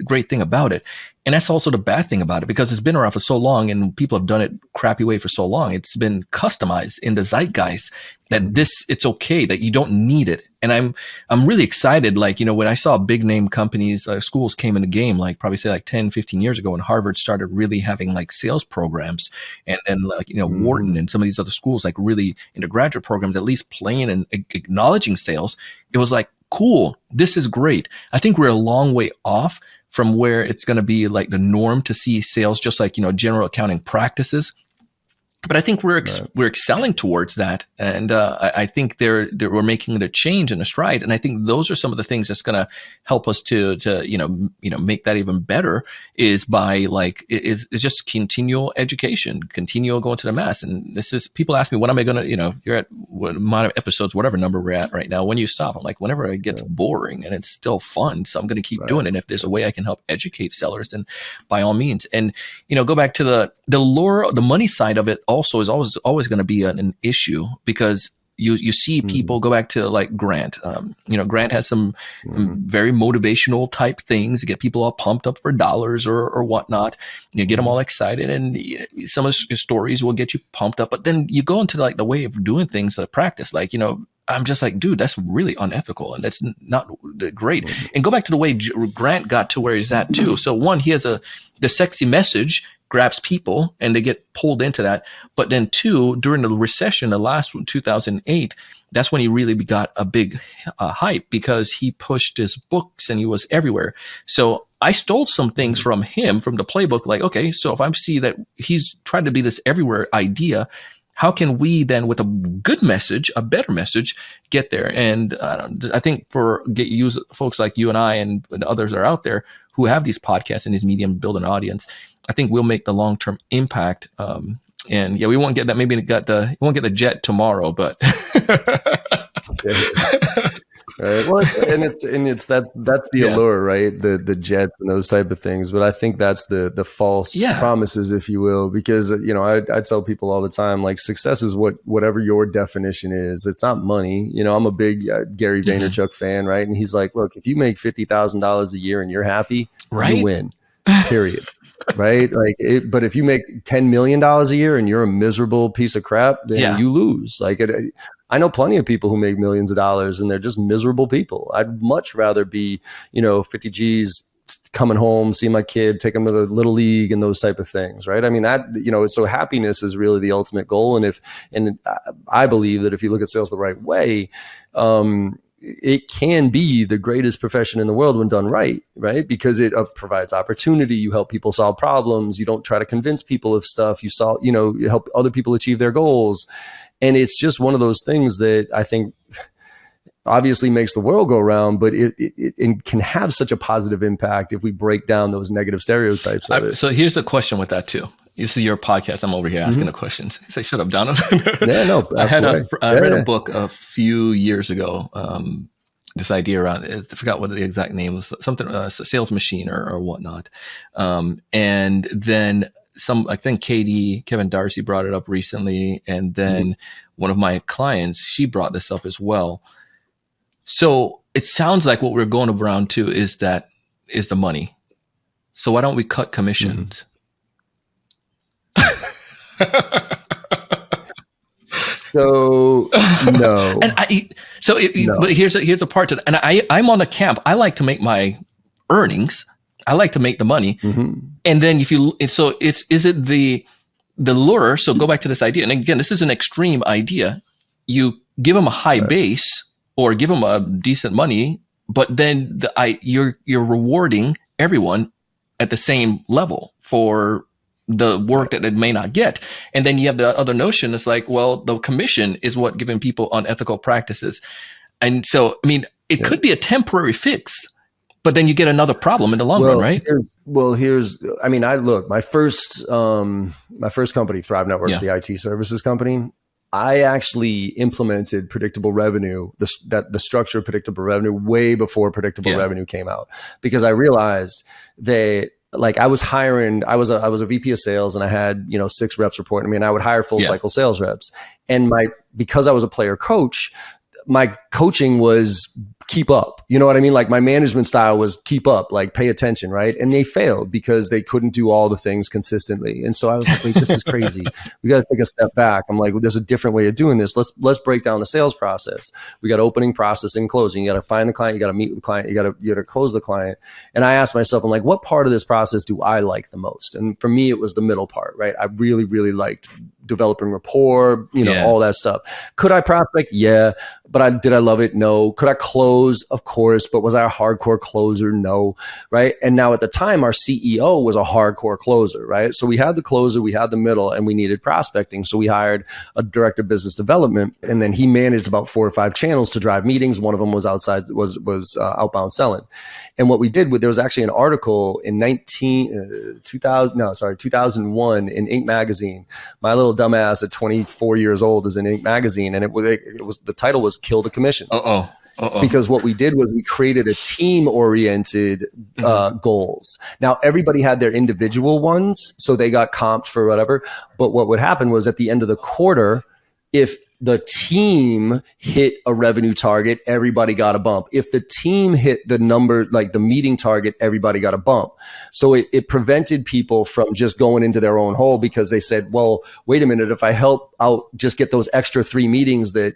great thing about it. And that's also the bad thing about it, because it's been around for so long and people have done it crappy way for so long. It's been customized in the zeitgeist that it's okay, that you don't need it. And I'm really excited. Like, when I saw big name companies, schools came in the game, like probably say like 10, 15 years ago, and Harvard started really having like sales programs, and like, Wharton and some of these other schools, like really into graduate programs, at least playing and acknowledging sales. It was like, cool, this is great. I think we're a long way off from where it's going to be like the norm to see sales just like, general accounting practices. But I think we're excelling towards that, and I think we're making the change and the stride, and I think those are some of the things that's going to help us to make that even better. Is by is just continual education, continual going to the mass. And this is, people ask me, when am I going to, you're at what amount of episodes, whatever number we're at right now, when you stop? I'm like, whenever it gets boring and it's still fun, so I'm going to keep doing it. And if there's a way I can help educate sellers, then by all means. And go back to the lure, the money side of it. Also is always going to be an issue, because you see people go back to like Grant. Grant has some very motivational type things to get people all pumped up for dollars or whatnot. Get them all excited, and some of his stories will get you pumped up. But then you go into like the way of doing things, the practice. Like, I'm just like, dude, that's really unethical, and that's not great. And go back to the way Grant got to where he's at too. So one, he has the sexy message grabs people and they get pulled into that. But then two, during the recession, the last one, 2008, that's when he really got a big hype, because he pushed his books and he was everywhere. So I stole some things from him, from the playbook. Like, okay, so if I see that he's tried to be this everywhere idea, how can we then, with a good message, a better message, get there? And I think use folks like you and I and others that are out there who have these podcasts and these medium, build an audience, I think we'll make the long-term impact. And yeah, we won't get that. Maybe we won't get the jet tomorrow, but. Right. Well, that's the allure, right? The jets and those type of things. But I think that's the false promises, if you will, because I tell people all the time, like, success is whatever your definition is. It's not money. I'm a big Gary Vaynerchuk fan, right? And he's like, look, if you make $50,000 a year and you're happy, you win. Period. Right? But if you make $10 million a year and you're a miserable piece of crap, then you lose. I know plenty of people who make millions of dollars and they're just miserable people. I'd much rather be, 50 G's coming home, see my kid, take them to the little league and those type of things. Right. So happiness is really the ultimate goal. And I believe that if you look at sales the right way, it can be the greatest profession in the world when done right, right? Because it provides opportunity. You help people solve problems. You don't try to convince people of stuff. You solve, you help other people achieve their goals. And it's just one of those things that I think obviously makes the world go round, but it can have such a positive impact if we break down those negative stereotypes of it. So here's the question with that too. This is your podcast. I'm over here asking the questions. Say, shut up, Jonathan. Yeah, no. I read a book a few years ago. This idea around, I forgot what the exact name was, something, sales machine or whatnot. And then I think Kevin Darcy brought it up recently. And then one of my clients, she brought this up as well. So it sounds like what we're going around to is the money. So why don't we cut commissions? So no. And but here's a part to that. And I'm on the camp. I like to make my earnings. I like to make the money. And then is it the lure? So go back to this idea. And again, this is an extreme idea. You give them a high base or give them a decent money, but then you're rewarding everyone at the same level for the work that they may not get. And then you have the other notion. It's like, well, the commission is what giving people unethical practices. And so, I mean, it could be a temporary fix, but then you get another problem in the long run, right? My first company, Thrive Networks, the IT services company, I actually implemented predictable revenue, the structure of predictable revenue way before predictable revenue came out, because I realized that I was hiring, I was a VP of sales and I had, 6 reps reporting to me, and I would hire full cycle sales reps. And because I was a player coach, my coaching was keep up. You know what I mean? Like my management style was keep up, like pay attention, right? And they failed because they couldn't do all the things consistently. And so I was like, wait, this is crazy. We got to take a step back. I'm like, well, there's a different way of doing this. Let's break down the sales process. We got opening, processing, closing. You got to find the client. You got to meet with the client. You got to close the client. And I asked myself, I'm like, what part of this process do I like the most? And for me, it was the middle part, right? I really, really liked developing rapport, all that stuff. Could I prospect? Yeah. But did I love it? No. Could I close? Of course. But was I a hardcore closer? No. Right. And now at the time, our CEO was a hardcore closer, right? So we had the closer, we had the middle, and we needed prospecting. So we hired a director of business development, and then he managed about 4 or 5 channels to drive meetings. One of them was outbound selling. And what we did there was actually an article in 2001 in Inc. magazine. My little dumbass at 24 years old is in Inc. magazine, and it was the title was "Kill the Commissions." Because what we did was we created a team-oriented goals. Now everybody had their individual ones, so they got comped for whatever. But what would happen was at the end of the quarter, if the team hit a revenue target, everybody got a bump. If the team hit the number, like the meeting target, everybody got a bump. So it prevented people from just going into their own hole, because they said, well, wait a minute, if I help out just get those extra 3 meetings that,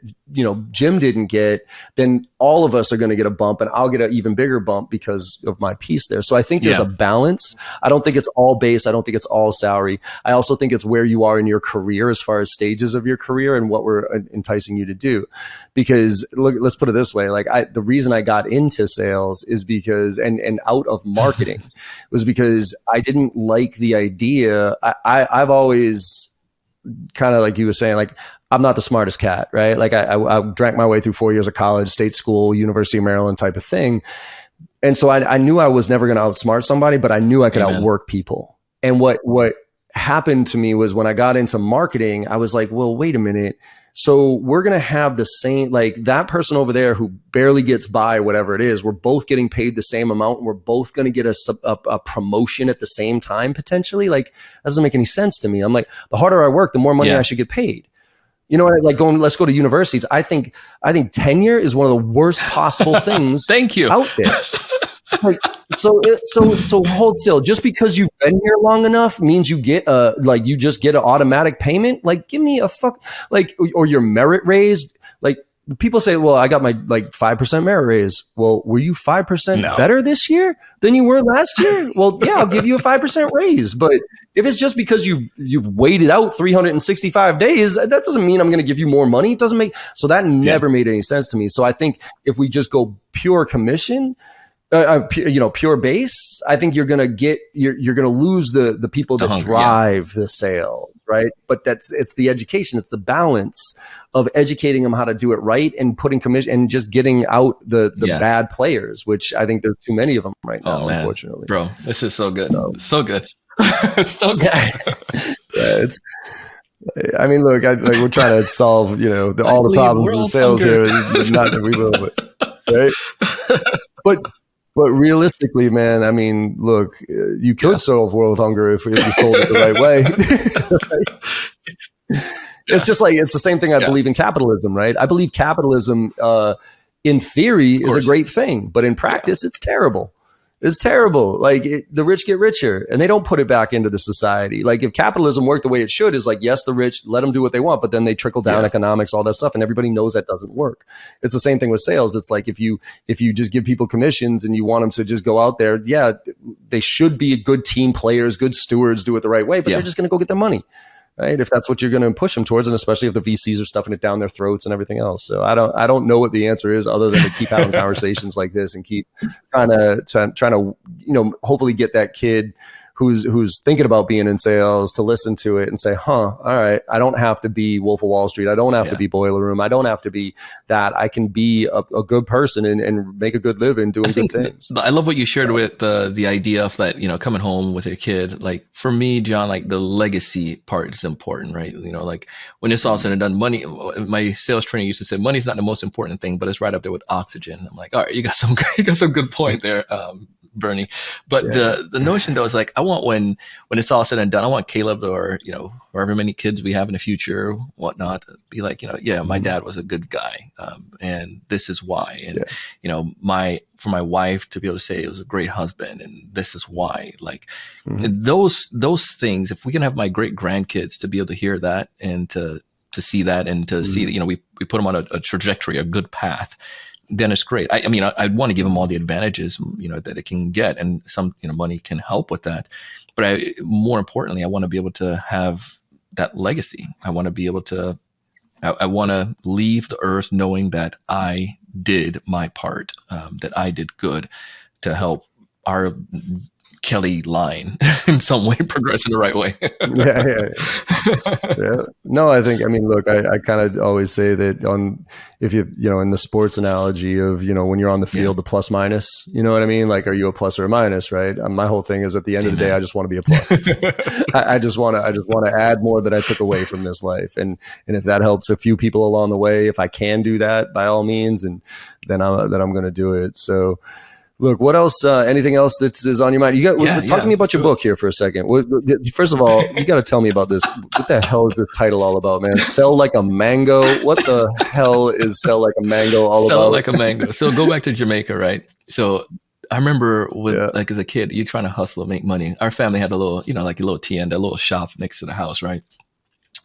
Jim didn't get, then all of us are going to get a bump, and I'll get an even bigger bump because of my piece there. So I think there's a balance. I don't think it's all base. I don't think it's all salary. I also think it's where you are in your career as far as stages of your career and what we're enticing you to do. Because look, let's put it this way. The reason I got into sales is because, and out of marketing was because I didn't like the idea. I've always kind of, like you were saying, I'm not the smartest cat, right? I drank my way through 4 years of college, state school, University of Maryland type of thing. And so I knew I was never going to outsmart somebody, but I knew I could outwork people. And what happened to me was when I got into marketing, I was like, well, wait a minute. So we're going to have the same, that person over there who barely gets by, whatever it is, we're both getting paid the same amount, and we're both going to get a promotion at the same time, potentially. That doesn't make any sense to me. I'm like, the harder I work, the more money I should get paid. You know what? Let's go to universities. I think tenure is one of the worst possible things Thank you. out there. So hold still. Just because you've been here long enough means you get you just get an automatic payment. Give me a fuck, or your merit raised. people say, well, I got my like 5% merit raise. Well, were you 5% better this year than you were last year? Well, yeah, I'll give you a 5% raise. But if it's just because you've waited out 365 days, that doesn't mean I'm going to give you more money. It doesn't make, so that never made any sense to me. So I think if we just go pure commission, pure base, I think you're going to lose the people that drive the sales, right? But it's the education, it's the balance of educating them how to do it right and putting commission and just getting out the bad players, which I think there's too many of them right now, unfortunately. Bro, this is so good. So good. So good. It's, I mean, look, we're trying to solve, all the problems in sales here. Not that we will, but right? But realistically, man, I mean, look, you could solve world hunger if you sold it the right way. It's just like, it's the same thing I believe in capitalism, right? I believe capitalism, in theory, is a great thing, but in practice, it's terrible. It's terrible. Like the rich get richer and they don't put it back into the society. Like if capitalism worked the way it should, is like, yes, the rich, let them do what they want, but then they trickle down economics, all that stuff. And everybody knows that doesn't work. It's the same thing with sales. It's like, if you just give people commissions and you want them to just go out there, they should be good team players, good stewards, do it the right way, but they're just going to go get their money. Right? If that's what you're going to push them towards, and especially if the VCs are stuffing it down their throats and everything else. So I don't know what the answer is, other than to keep having conversations like this and keep trying to hopefully get that kid who's thinking about being in sales to listen to it and say, all right, I don't have to be Wolf of Wall Street. I don't have to be Boiler Room. I don't have to be that. I can be a good person and make a good living doing good things. I love what you shared with the idea of that, coming home with your kid. Like for me, John, like the legacy part is important, right? Like when it's all said and done, money, my sales trainer used to say, money's not the most important thing, but it's right up there with oxygen. I'm like, all right, you got some good point there. Bernie. But the notion though is like, I want when it's all said and done, I want Caleb or, however many kids we have in the future, whatnot, be like, my dad was a good guy. And this is why. And, for my wife to be able to say it was a great husband and this is why, like those things, if we can have my great grandkids to be able to hear that and to see that and to see that, we put them on a trajectory, a good path, then it's great. I mean, I'd want to give them all the advantages, that it can get, and some, money can help with that. But more importantly, I want to be able to have that legacy. I want to be able to, I want to leave the earth knowing that I did my part, that I did good to help our Kelly line in some way progress in the right way. No, I mean, look, I kind of always say that if you, in the sports analogy of, when you're on the field, the plus minus, you know what I mean? Like, are you a plus or a minus, right? My whole thing is at the end of the day, I just want to be a plus. I just want to add more that I took away from this life. And if that helps a few people along the way, if I can do that by all means, and then I'm going to do it. So, look, what else? Anything else that is on your mind? Talk to me about your book here for a second. First of all, you got to tell me about this. What the hell is this title all about, man? Sell like a mango. What the hell is sell like a mango all about? Sell like a mango. So go back to Jamaica, right? So I remember like as a kid, you're trying to hustle and make money. Our family had a little, like a little TN, that little shop next to the house, right?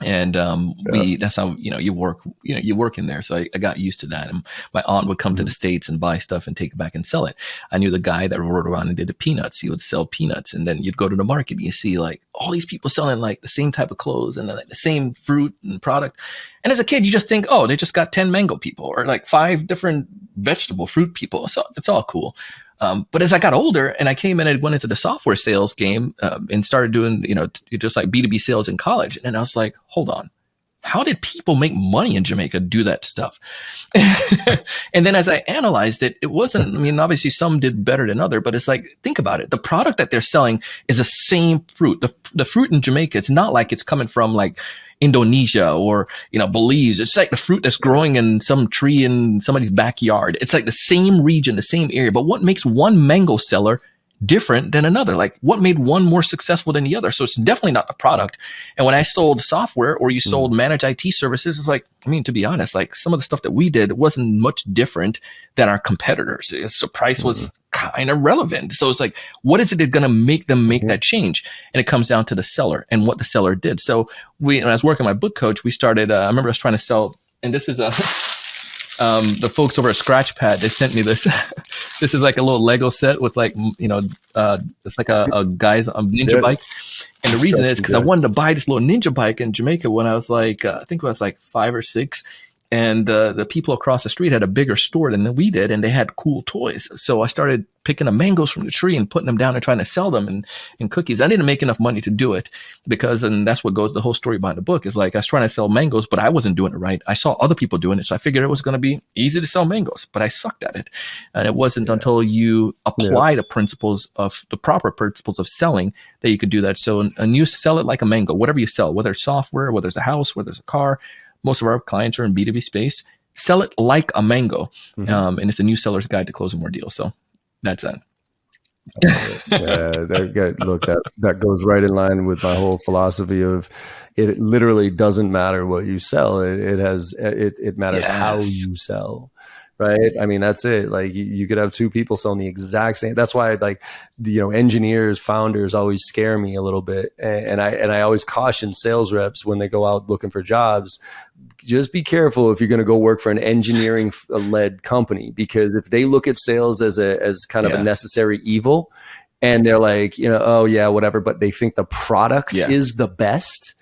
And that's how you work in there. So I got used to that. And my aunt would come to the States and buy stuff and take it back and sell it. I knew the guy that rode around and did the peanuts. He would sell peanuts, and then you'd go to the market and you see like all these people selling like the same type of clothes and like the same fruit and product. And as a kid, you just think, oh, they just got 10 mango people or like 5 different vegetable fruit people. So it's all cool. But as I got older and I came in and went into the software sales game and started doing, just like B2B sales in college. And I was like, hold on, how did people make money in Jamaica do that stuff? And then as I analyzed it, it wasn't, obviously some did better than other, but it's like, think about it. The product that they're selling is the same fruit. The fruit in Jamaica, it's not like it's coming from like Indonesia or, Belize. It's like the fruit that's growing in some tree in somebody's backyard. It's like the same region, the same area. But what makes one mango seller different than another? Like what made one more successful than the other? So it's definitely not the product. And when I sold software or you sold managed IT services, it's like, to be honest, like some of the stuff that we did wasn't much different than our competitors. So price was kind of relevant. So it's like, what is it that's going to make them make that change? And it comes down to the seller and what the seller did. So when I was working my book coach, we started, I remember I was trying to sell, and this is the folks over at Scratchpad, they sent me this. This is like a little Lego set with like, it's like a guy's ninja bike. And the reason is because I wanted to buy this little ninja bike in Jamaica when I was like, I think I was like 5 or 6. And the people across the street had a bigger store than we did, and they had cool toys. So I started picking the mangoes from the tree and putting them down and trying to sell them in cookies. I didn't make enough money to do it and that's what goes the whole story behind the book is like I was trying to sell mangoes, but I wasn't doing it right. I saw other people doing it, so I figured it was going to be easy to sell mangoes, but I sucked at it. And it wasn't until you apply the proper principles of selling that you could do that. So and you sell it like a mango, whatever you sell, whether it's software, whether it's a house, whether it's a car. Most of our clients are in B2B space. Sell it like a mango. And it's a new seller's guide to closing more deals. So that's that. That goes right in line with my whole philosophy of it literally doesn't matter what you sell. It matters how you sell. Right. I mean, that's it. Like you could have 2 people selling the exact same. That's why engineers, founders always scare me a little bit. And I always caution sales reps when they go out looking for jobs, just be careful if you're going to go work for an engineering led company, because if they look at sales as kind of a necessary evil and they're like, oh yeah, whatever, but they think the product is the best,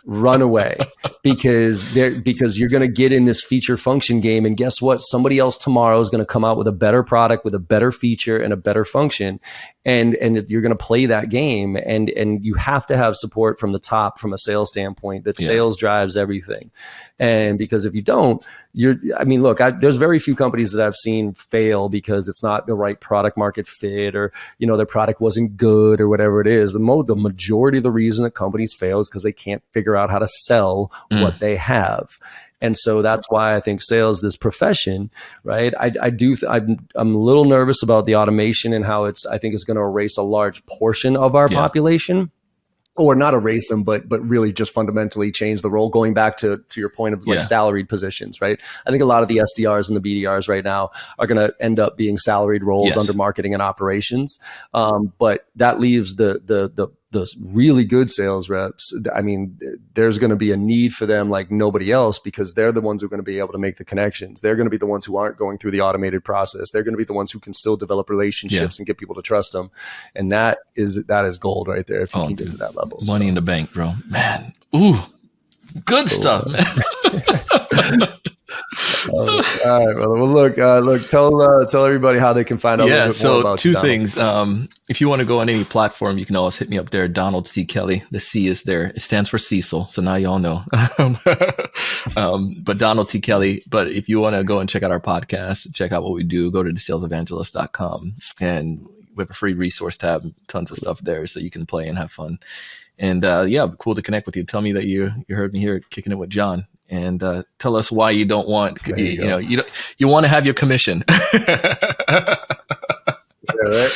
run away because you're going to get in this feature function game, and guess what? Somebody else tomorrow is going to come out with a better product with a better feature and a better function, and you're going to play that game, and you have to have support from the top from a sales standpoint that sales drives everything. And because if you don't, there's very few companies that I've seen fail because it's not the right product market fit, or their product wasn't good or whatever it is. The majority of the reason that companies fail is because they can't figure out how to sell what they have. And so that's why I think sales, this profession, right? I'm a little nervous about the automation and how I think it's going to erase a large portion of our population. Or not erase them, but really just fundamentally change the role, going back to your point of salaried positions, right? I think a lot of the SDRs and the BDRs right now are going to end up being salaried roles under marketing and operations. But that leaves the really good sales reps. I mean, there's going to be a need for them like nobody else, because they're the ones who are going to be able to make the connections. They're going to be the ones who aren't going through the automated process. They're going to be the ones who can still develop relationships and get people to trust them. And that is gold right there if you can get to that level. Money in the bank, bro. Man. Ooh, good stuff, man. All right, brother. Well, look, tell everybody how they can find out a little bit more about you. So 2 things. If you want to go on any platform, you can always hit me up there, Donald C. Kelly. The C is there. It stands for Cecil. So now y'all know. But Donald C. Kelly. But if you want to go and check out our podcast, check out what we do, go to thesalesevangelist.com. And we have a free resource tab, tons of stuff there so you can play and have fun. And cool to connect with you. Tell me that you heard me here kicking it with John. And tell us why you don't want, you want to have your commission. Right?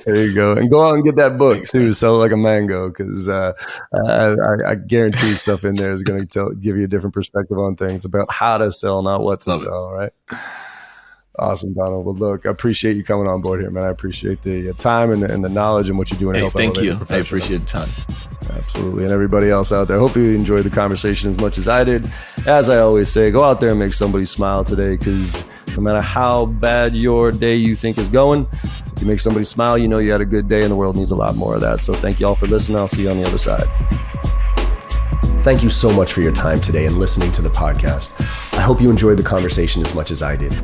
There you go. And go out and get that book too. Sell it like a mango, because I guarantee stuff in there is going to give you a different perspective on things about how to sell, not what to sell. Right? Awesome, Donald. Well, look, I appreciate you coming on board here, man. I appreciate the time and the knowledge and what you're doing to help out. Thank you. I appreciate the time. Absolutely. And everybody else out there, hope you enjoyed the conversation as much as I did. As I always say, go out there and make somebody smile today, because no matter how bad your day you think is going, if you make somebody smile, you know you had a good day, and the world needs a lot more of that. So thank you all for listening. I'll see you on the other side. Thank you so much for your time today and listening to the podcast. I hope you enjoyed the conversation as much as I did.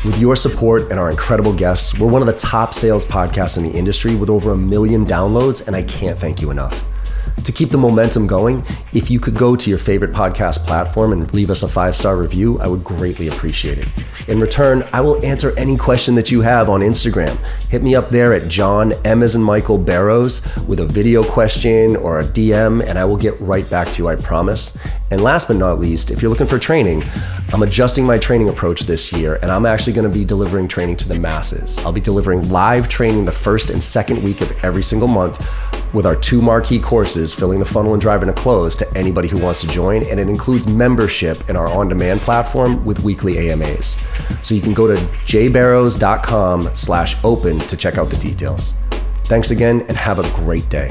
With your support and our incredible guests, we're one of the top sales podcasts in the industry with over 1 million downloads, and I can't thank you enough. To keep the momentum going, if you could go to your favorite podcast platform and leave us a 5-star review, I would greatly appreciate it. In return, I will answer any question that you have on Instagram. Hit me up there at John M as in Michael Barrows with a video question or a DM, and I will get right back to you, I promise. And last but not least, if you're looking for training, I'm adjusting my training approach this year, and I'm actually going to be delivering training to the masses. I'll be delivering live training the first and second week of every single month with our 2 marquee courses, Filling the Funnel and Driving to Close, to anybody who wants to join. And it includes membership in our on-demand platform with weekly AMAs. So you can go to jbarrows.com/open to check out the details. Thanks again, and have a great day.